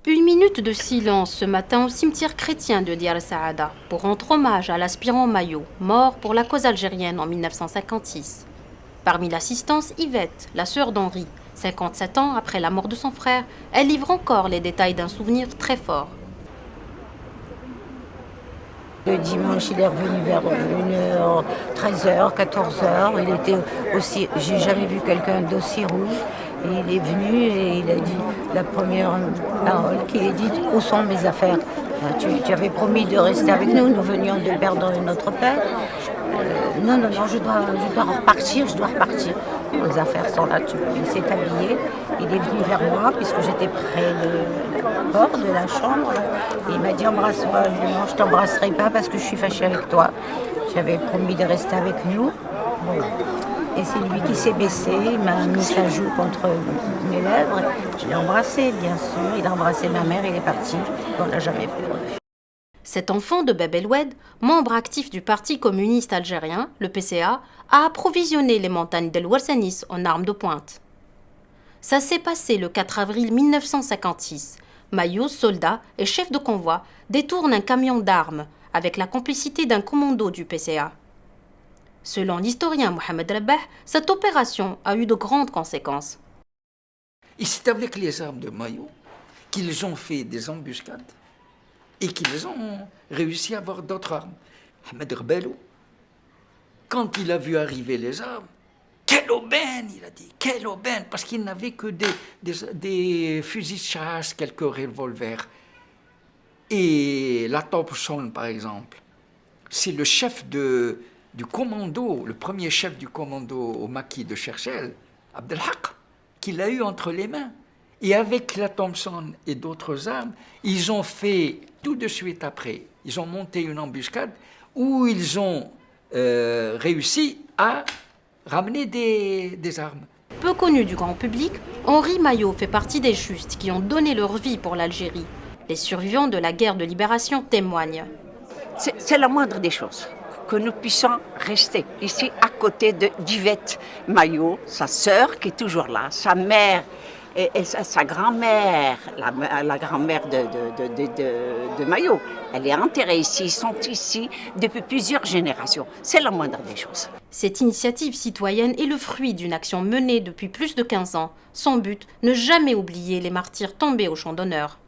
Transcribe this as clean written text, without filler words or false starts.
Une minute de silence ce matin au cimetière chrétien de Deir el-Saada pour rendre hommage à l'aspirant Mayo, mort pour la cause algérienne en 1956. Parmi l'assistance, Yvette, la sœur d'Henri. 57 ans après la mort de son frère, elle livre encore les détails d'un souvenir très fort. Le dimanche, il est revenu vers 1h, 13h, 14h. Il était aussi, j'ai jamais vu quelqu'un d'aussi rouge. Et il est venu et il a dit la première parole qu'il a dit: où sont mes affaires? Tu avais promis de rester avec nous, nous venions de perdre notre père. Non, je dois repartir. Les affaires sont là, il s'est habillé, il est venu vers moi puisque j'étais près de la porte de la chambre. Et il m'a dit: embrasse-moi. Je lui ai dit: non, je t'embrasserai pas parce que je suis fâchée avec toi. J'avais promis de rester avec nous. Bon. Et c'est lui qui s'est baissé, il m'a mis sa joue contre mes lèvres. Je l'ai embrassé, bien sûr. Il a embrassé ma mère, il est parti. On l'a jamais plus revu. Cet enfant de Bab El-Oued, membre actif du Parti communiste algérien, le PCA, a approvisionné les montagnes d'El Ouarsenis en armes de pointe. Ça s'est passé le 4 avril 1956. Mayo, soldat et chef de convoi, détourne un camion d'armes avec la complicité d'un commando du PCA. Selon l'historien Mohamed Rabbah, cette opération a eu de grandes conséquences. Et c'est avec les armes de Mayo qu'ils ont fait des embuscades et qu'ils ont réussi à avoir d'autres armes. Ahmed Rebello, quand il a vu arriver les armes, quelle aubaine, il a dit, quelle aubaine, parce qu'il n'avait que des fusils de chasse, quelques revolvers. Et la Thompson, par exemple, c'est le chef du commando, le premier chef du commando au maquis de Cherchel, Abdelhak, qui l'a eu entre les mains. Et avec la Thompson et d'autres armes, ils ont fait tout de suite après, ils ont monté une embuscade où ils ont réussi à ramener des armes. Peu connu du grand public, Henri Mayo fait partie des justes qui ont donné leur vie pour l'Algérie. Les survivants de la guerre de libération témoignent. C'est la moindre des choses, que nous puissions rester ici à côté d'Yvette Mayo, sa sœur qui est toujours là, sa mère et sa grand-mère, la grand-mère de Mayo. Elle est enterrée ici, ils sont ici depuis plusieurs générations. C'est la moindre des choses. Cette initiative citoyenne est le fruit d'une action menée depuis plus de 15 ans. Son but, ne jamais oublier les martyrs tombés au champ d'honneur.